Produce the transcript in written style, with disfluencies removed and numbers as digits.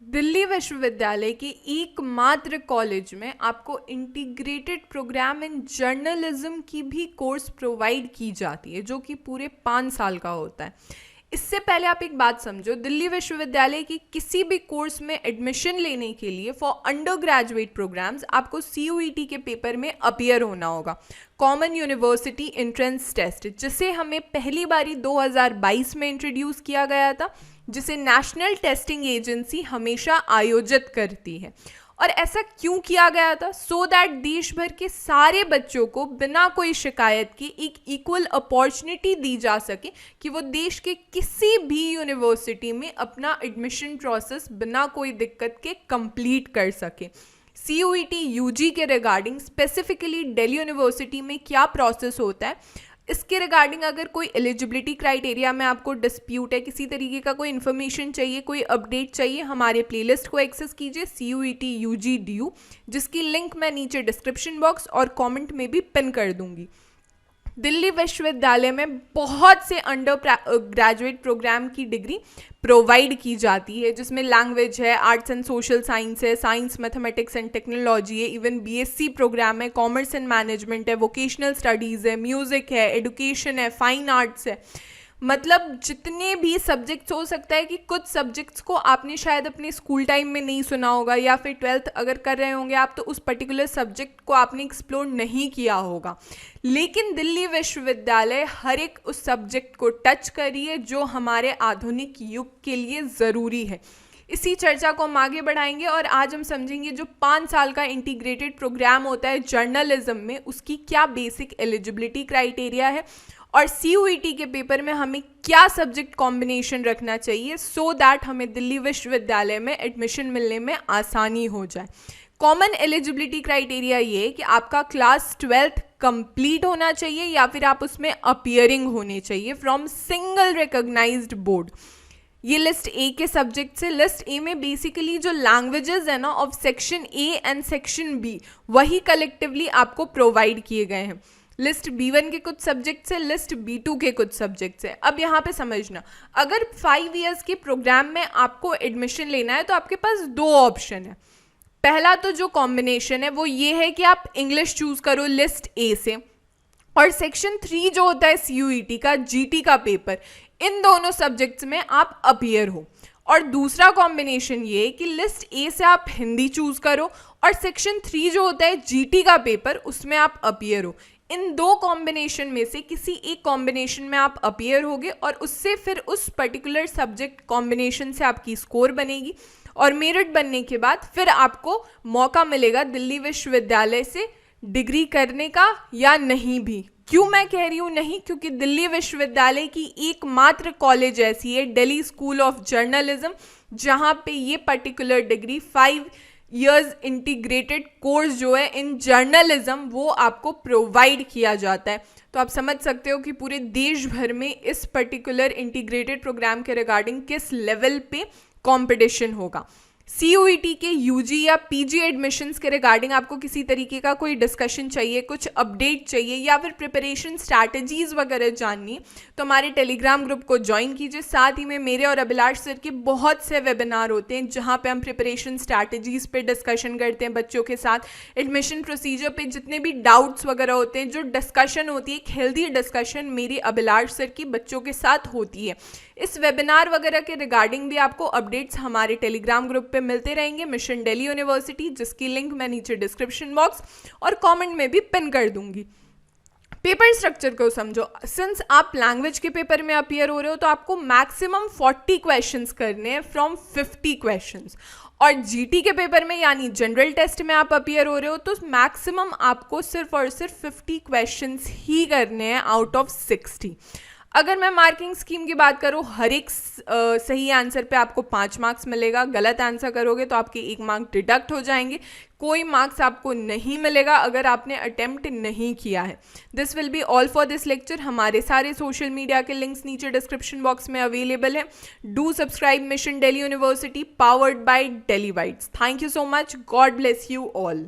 दिल्ली विश्वविद्यालय के एकमात्र कॉलेज में आपको इंटीग्रेटेड प्रोग्राम इन जर्नलिज्म की भी कोर्स प्रोवाइड की जाती है, जो कि पूरे 5 साल का होता है। इससे पहले आप एक बात समझो, दिल्ली विश्वविद्यालय की किसी भी कोर्स में एडमिशन लेने के लिए फॉर अंडर ग्रेजुएट प्रोग्राम्स आपको CUET के पेपर में अपीयर होना होगा, कॉमन यूनिवर्सिटी एंट्रेंस टेस्ट, जिसे हमें पहली बारी 2022 में इंट्रोड्यूस किया गया था, जिसे नेशनल टेस्टिंग एजेंसी हमेशा आयोजित करती है। और ऐसा क्यों किया गया था? सो दैट देश भर के सारे बच्चों को बिना कोई शिकायत के एक इक्वल अपॉर्चुनिटी दी जा सके कि वो देश के किसी भी यूनिवर्सिटी में अपना एडमिशन प्रोसेस बिना कोई दिक्कत के कंप्लीट कर सके। CUET UG के रिगार्डिंग स्पेसिफिकली दिल्ली यूनिवर्सिटी में क्या प्रोसेस होता है, इसके रिगार्डिंग अगर कोई एलिजिबिलिटी क्राइटेरिया में आपको डिस्प्यूट है, किसी तरीके का कोई इन्फॉर्मेशन चाहिए, कोई अपडेट चाहिए, हमारे प्लेलिस्ट को एक्सेस कीजिए CUET UG DU, जिसकी लिंक मैं नीचे डिस्क्रिप्शन बॉक्स और कमेंट में भी पिन कर दूंगी। दिल्ली विश्वविद्यालय में बहुत से अंडर ग्रेजुएट प्रोग्राम की डिग्री प्रोवाइड की जाती है, जिसमें लैंग्वेज है, आर्ट्स एंड सोशल साइंस है, साइंस मैथमेटिक्स एंड टेक्नोलॉजी है, इवन BSc प्रोग्राम है, कॉमर्स एंड मैनेजमेंट है, वोकेशनल स्टडीज़ है, म्यूज़िक है, एडुकेशन है, फाइन आर्ट्स है। मतलब जितने भी सब्जेक्ट्स, हो सकता है कि कुछ सब्जेक्ट्स को आपने शायद अपने स्कूल टाइम में नहीं सुना होगा, या फिर 12th अगर कर रहे होंगे आप तो उस पर्टिकुलर सब्जेक्ट को आपने एक्सप्लोर नहीं किया होगा, लेकिन दिल्ली विश्वविद्यालय हर एक उस सब्जेक्ट को टच करिए जो हमारे आधुनिक युग के लिए ज़रूरी है। इसी चर्चा को हम आगे बढ़ाएंगे और आज हम समझेंगे जो 5 साल का इंटीग्रेटेड प्रोग्राम होता है जर्नलिज्म में, उसकी क्या बेसिक एलिजिबिलिटी क्राइटेरिया है और CUET के पेपर में हमें क्या सब्जेक्ट कॉम्बिनेशन रखना चाहिए सो दैट हमें दिल्ली विश्वविद्यालय में एडमिशन मिलने में आसानी हो जाए। कॉमन एलिजिबिलिटी क्राइटेरिया ये है कि आपका क्लास 12th कंप्लीट होना चाहिए या फिर आप उसमें अपीयरिंग होने चाहिए फ्रॉम सिंगल रिकॉग्नाइज्ड बोर्ड। ये लिस्ट ए के सब्जेक्ट से, लिस्ट ए में बेसिकली जो लैंग्वेजेस है ना of section A and section B, वही कलेक्टिवली आपको प्रोवाइड किए गए हैं। लिस्ट B1 के कुछ सब्जेक्ट्स है, लिस्ट B2 के कुछ सब्जेक्ट्स है। अब यहाँ पे समझना, अगर 5 इयर्स के प्रोग्राम में आपको एडमिशन लेना है तो आपके पास 2 ऑप्शन है। पहला तो जो कॉम्बिनेशन है वो ये है कि आप इंग्लिश चूज करो लिस्ट ए से, और सेक्शन 3 जो होता है CUET का GT का पेपर, इन दोनों सब्जेक्ट्स में आप अपीयर हो। और दूसरा कॉम्बिनेशन ये है कि लिस्ट ए से आप हिंदी चूज करो और सेक्शन 3 जो होता है GT का पेपर, उसमें आप अपीयर हो। इन 2 कॉम्बिनेशन में से किसी एक कॉम्बिनेशन में आप अपीयर होगे और उससे फिर उस पर्टिकुलर सब्जेक्ट कॉम्बिनेशन से आपकी स्कोर बनेगी और मेरिट बनने के बाद फिर आपको मौका मिलेगा दिल्ली विश्वविद्यालय से डिग्री करने का या नहीं भी। क्यों मैं कह रही हूँ नहीं? क्योंकि दिल्ली विश्वविद्यालय की एकमात्र कॉलेज ऐसी है, दिल्ली स्कूल ऑफ जर्नलिज्म, जहाँ पे ये particular degree 5 years integrated course जो है इन जर्नलिज्म वो आपको प्रोवाइड किया जाता है। तो आप समझ सकते हो कि पूरे देश भर में इस पर्टिकुलर इंटीग्रेटेड प्रोग्राम के रिगार्डिंग किस लेवल पे कंपटीशन होगा। CUET के UG या PG एडमिशन्स के रिगार्डिंग आपको किसी तरीके का कोई डिस्कशन चाहिए, कुछ अपडेट चाहिए या फिर प्रिपरेशन स्ट्रैटेजीज वगैरह जाननी, तो हमारे टेलीग्राम ग्रुप को ज्वाइन कीजिए। साथ ही में मेरे और अभिलाष सर के बहुत से वेबिनार होते हैं जहां पे हम प्रिपरेशन स्ट्रैटेजीज पे डिस्कशन करते हैं बच्चों के साथ। एडमिशन प्रोसीजर पे जितने भी डाउट्स वगैरह होते हैं, जो डिस्कशन होती है, एक हेल्दी डिस्कशन मेरी अभिलाष सर की बच्चों के साथ होती है। इस वेबिनार वगैरह के रिगार्डिंग भी आपको अपडेट्स हमारे टेलीग्राम ग्रुप पे मिलते रहेंगे, मिशन दिल्ली यूनिवर्सिटी, जिसकी लिंक मैं नीचे डिस्क्रिप्शन बॉक्स और कमेंट में भी पिन कर दूंगी। पेपर स्ट्रक्चर को समझो। सिंस आप लैंग्वेज के पेपर में अपीयर हो रहे हो तो आपको मैक्सिमम 40 क्वेश्चंस करने हैं फ्रॉम 50 क्वेश्चंस, और GT के पेपर में यानी जनरल टेस्ट में आप अपीयर हो रहे हो तो मैक्सिमम आपको सिर्फ और सिर्फ 50 क्वेश्चंस ही करने हैं आउट ऑफ 60। अगर मैं मार्किंग स्कीम की बात करूँ, हर एक सही आंसर पे आपको 5 मार्क्स मिलेगा। गलत आंसर करोगे तो आपके 1 मार्क डिडक्ट हो जाएंगे। कोई मार्क्स आपको नहीं मिलेगा अगर आपने अटेम्प्ट नहीं किया है। This will be all for this lecture. हमारे सारे सोशल मीडिया के लिंक्स नीचे डिस्क्रिप्शन बॉक्स में अवेलेबल है। Do subscribe mission Delhi university, powered by Delhi whites. Thank you so much. God bless you all.